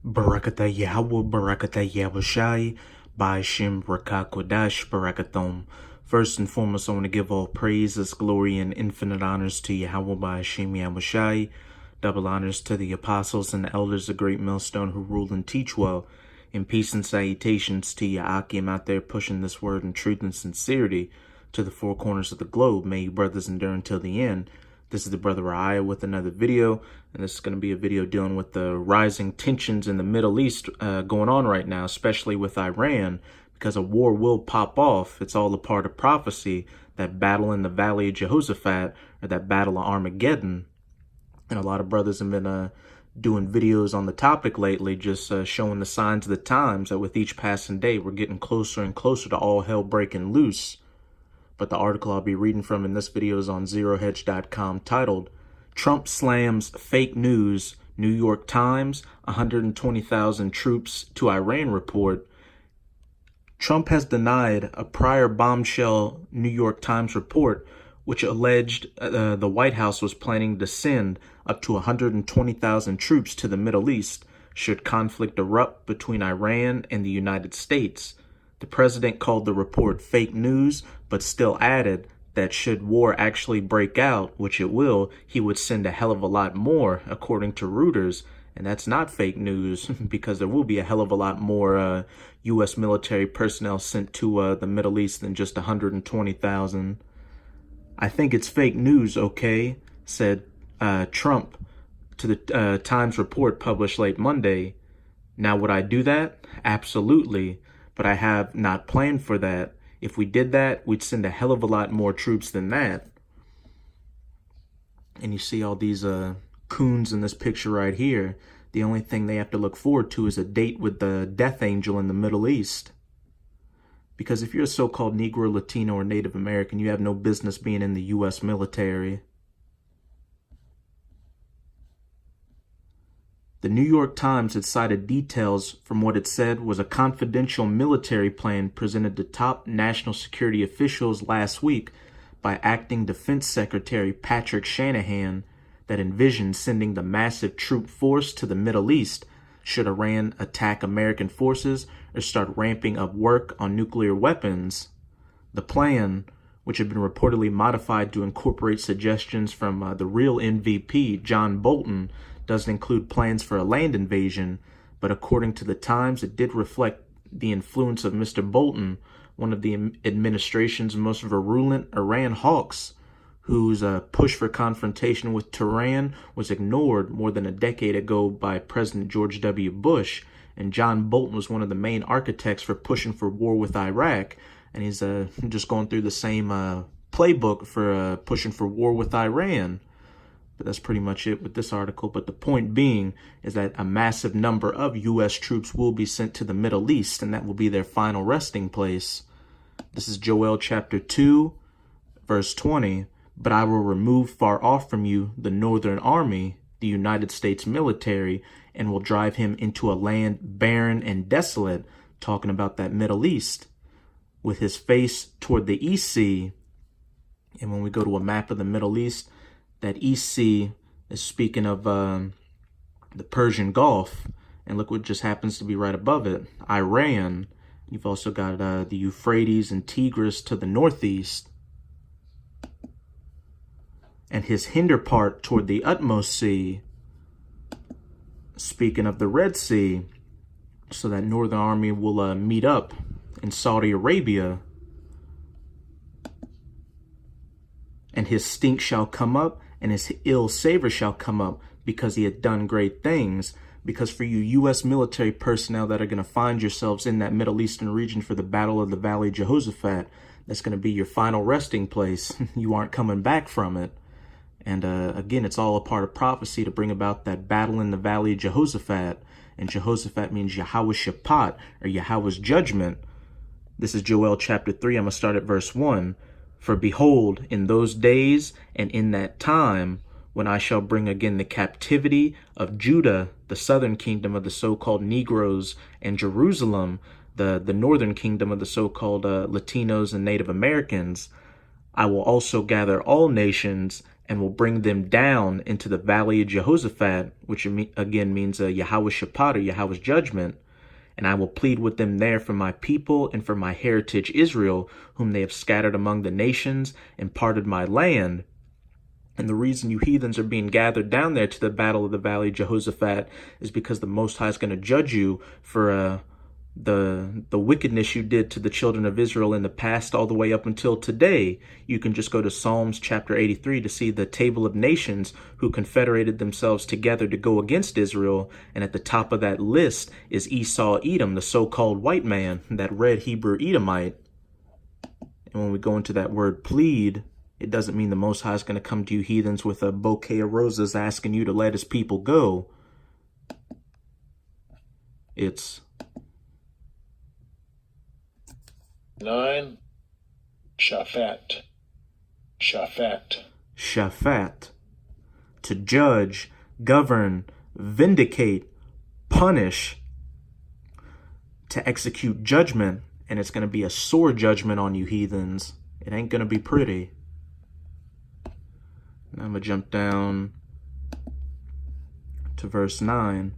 Barakatah Yahweh, Barakatah Yahushai, Ba'ashem Rakah Kodash, Barakathom. First and foremost, I want to give all praises, glory, and infinite honors to Yahweh, Ba'ashem Yahushai. Double honors to the apostles and the elders of Great Millstone who rule and teach well. And peace and salutations to Ya'akim out there pushing this word in truth and sincerity to the four corners of the globe. May you brothers endure until the end. This is the brother Raya with another video, and this is going to be a video dealing with the rising tensions in the Middle East going on right now, especially with Iran, because a war will pop off. It's all a part of prophecy, that battle in the Valley of Jehoshaphat, or that battle of Armageddon. And a lot of brothers have been doing videos on the topic lately, just showing the signs of the times that with each passing day, we're getting closer and closer to all hell breaking loose. But the article I'll be reading from in this video is on ZeroHedge.com, titled, Trump Slams Fake News, New York Times, 120,000 Troops to Iran Report. Trump has denied a prior bombshell New York Times report, which alleged the White House was planning to send up to 120,000 troops to the Middle East should conflict erupt between Iran and the United States. The president called the report fake news, but still added that should war actually break out, which it will, he would send a hell of a lot more, according to Reuters. And that's not fake news, because there will be a hell of a lot more U.S. military personnel sent to the Middle East than just 120,000. I think it's fake news, okay, said Trump to the Times report published late Monday. Now, would I do that? Absolutely. But I have not planned for that. If we did that, we'd send a hell of a lot more troops than that. And you see all these coons in this picture right here. The only thing they have to look forward to is a date with the death angel in the Middle East. Because if you're a so-called Negro, Latino, or Native American, you have no business being in the U.S. military. The New York Times had cited details from what it said was a confidential military plan presented to top national security officials last week by Acting Defense Secretary Patrick Shanahan that envisioned sending the massive troop force to the Middle East should Iran attack American forces or start ramping up work on nuclear weapons. The plan, which had been reportedly modified to incorporate suggestions from the real MVP, John Bolton, doesn't include plans for a land invasion, but according to the Times, it did reflect the influence of Mr. Bolton, one of the administration's most virulent Iran hawks, whose push for confrontation with Tehran was ignored more than a decade ago by President George W. Bush, and John Bolton was one of the main architects for pushing for war with Iraq, and he's just going through the same playbook for pushing for war with Iran. But that's pretty much it with this article. But the point being is that a massive number of U.S. troops will be sent to the Middle East, and that will be their final resting place. This is Joel chapter 2, verse 20. But I will remove far off from you the northern army, the United States military, and will drive him into a land barren and desolate, talking about that Middle East, with his face toward the East Sea. And when we go to a map of the Middle East, that East Sea is speaking of the Persian Gulf. And look what just happens to be right above it, Iran. You've also got the Euphrates and Tigris to the northeast. And his hinder part toward the utmost sea, speaking of the Red Sea. So that northern army will meet up in Saudi Arabia. And his stink shall come up, and his ill savor shall come up, because he had done great things. Because for you U.S. military personnel that are going to find yourselves in that Middle Eastern region for the Battle of the Valley of Jehoshaphat, that's going to be your final resting place. You aren't coming back from it. And again, it's all a part of prophecy to bring about that battle in the Valley of Jehoshaphat. And Jehoshaphat means Yahweh's Shaphat, or Yahweh's judgment. This is Joel chapter 3. I'm going to start at verse 1. For behold, in those days and in that time, when I shall bring again the captivity of Judah, the southern kingdom of the so-called Negroes, and Jerusalem, the northern kingdom of the so-called Latinos and Native Americans, I will also gather all nations and will bring them down into the valley of Jehoshaphat, which again means Yahweh Shaphat, or Yahweh's judgment. And I will plead with them there for my people and for my heritage Israel, whom they have scattered among the nations and parted my land. And the reason you heathens are being gathered down there to the battle of the valley of Jehoshaphat is because the Most High is going to judge you for the wickedness you did to the children of Israel in the past all the way up until today. You can just go to Psalms chapter 83 to see the table of nations who confederated themselves together to go against Israel. And at the top of that list is Esau Edom, the so-called white man, that red Hebrew Edomite. And when we go into that word plead, it doesn't mean the Most High is going to come to you heathens with a bouquet of roses asking you to let his people go. It's 9. Shaphat. Shaphat. To judge, govern, vindicate, punish, to execute judgment. And it's going to be a sore judgment on you heathens. It ain't going to be pretty. Now I'm going to jump down to verse 9.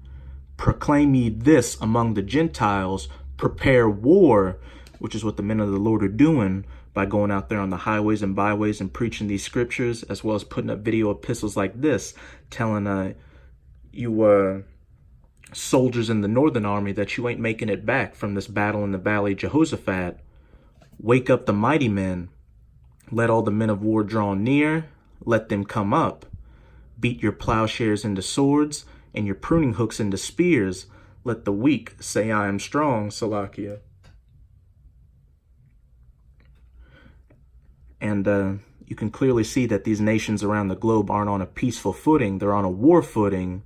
Proclaim ye this among the Gentiles, prepare war, which is what the men of the Lord are doing by going out there on the highways and byways and preaching these scriptures, as well as putting up video epistles like this, telling you soldiers in the Northern Army that you ain't making it back from this battle in the valley of Jehoshaphat. Wake up the mighty men. Let all the men of war draw near. Let them come up. Beat your plowshares into swords and your pruning hooks into spears. Let the weak say, I am strong, Salakia. And you can clearly see that these nations around the globe aren't on a peaceful footing. They're on a war footing.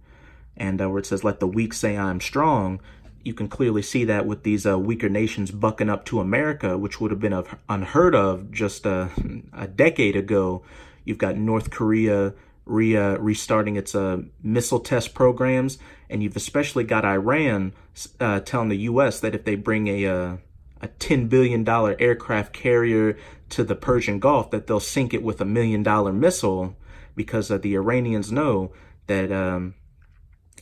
And where it says, let the weak say I am strong, you can clearly see that with these weaker nations bucking up to America, which would have been unheard of just a decade ago. You've got North Korea restarting its missile test programs. And you've especially got Iran telling the U.S. that if they bring a $10 billion aircraft carrier to the Persian Gulf, that they'll sink it with $1 million missile, because the Iranians know that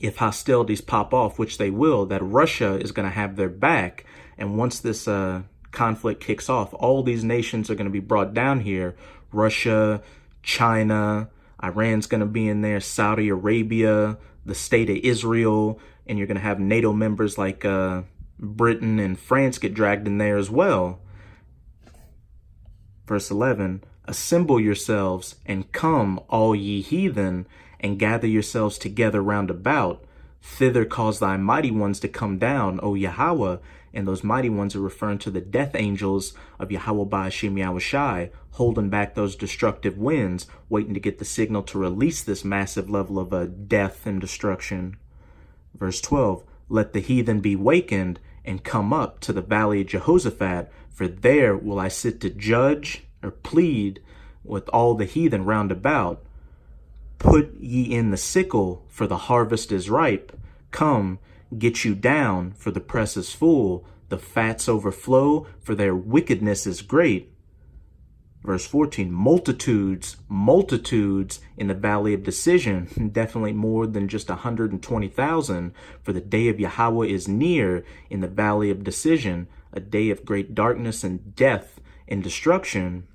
if hostilities pop off, which they will, that Russia is going to have their back. And once this conflict kicks off, all these nations are going to be brought down here. Russia, China, Iran's going to be in there, Saudi Arabia, the state of Israel, and you're going to have NATO members like Britain and France get dragged in there as well. Verse 11, assemble yourselves and come, all ye heathen, and gather yourselves together round about. Thither cause thy mighty ones to come down, O Yahweh. And those mighty ones are referring to the death angels of Yahweh Ba'ashem Yahushai, holding back those destructive winds, waiting to get the signal to release this massive level of death and destruction. Verse 12, let the heathen be wakened and come up to the valley of Jehoshaphat, for there will I sit to judge or plead with all the heathen round about. Put ye in the sickle, for the harvest is ripe. Come, get you down, for the press is full. The fats overflow, for their wickedness is great. Verse 14, multitudes in the valley of decision, definitely more than just 120,000, for the day of Yahweh is near in the valley of decision, a day of great darkness and death and destruction.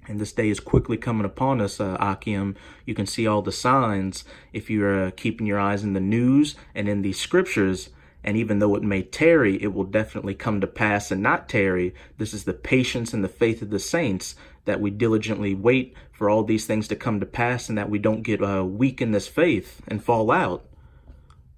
And this day is quickly coming upon us, Akim. You can see all the signs if you're keeping your eyes in the news and in these scriptures. And even though it may tarry, it will definitely come to pass and not tarry. This is the patience and the faith of the saints, that we diligently wait for all these things to come to pass, and that we don't get weak in this faith and fall out.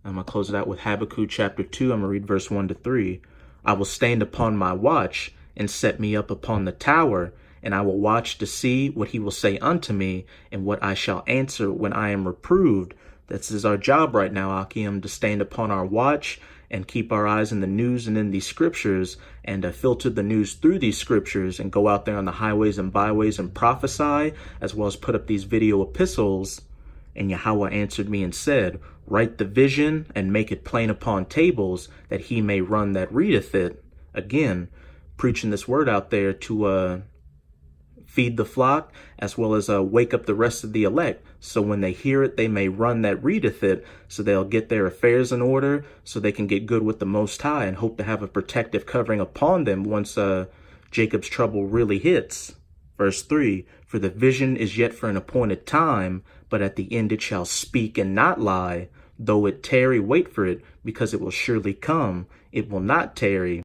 I'm going to close it out with Habakkuk chapter 2. I'm going to read verse 1 to 3. I will stand upon my watch and set me up upon the tower, and I will watch to see what he will say unto me, and what I shall answer when I am reproved. This is our job right now, Akim, to stand upon our watch and keep our eyes in the news and in these scriptures, and filter the news through these scriptures, and go out there on the highways and byways and prophesy, as well as put up these video epistles. And Yahweh answered me and said, write the vision and make it plain upon tables, that he may run that readeth it. Again, preaching this word out there to feed the flock, as well as wake up the rest of the elect. So when they hear it, they may run that readeth it, so they'll get their affairs in order, so they can get good with the Most High and hope to have a protective covering upon them once Jacob's trouble really hits. Verse 3, for the vision is yet for an appointed time, but at the end it shall speak and not lie. Though it tarry, wait for it, because it will surely come. It will not tarry.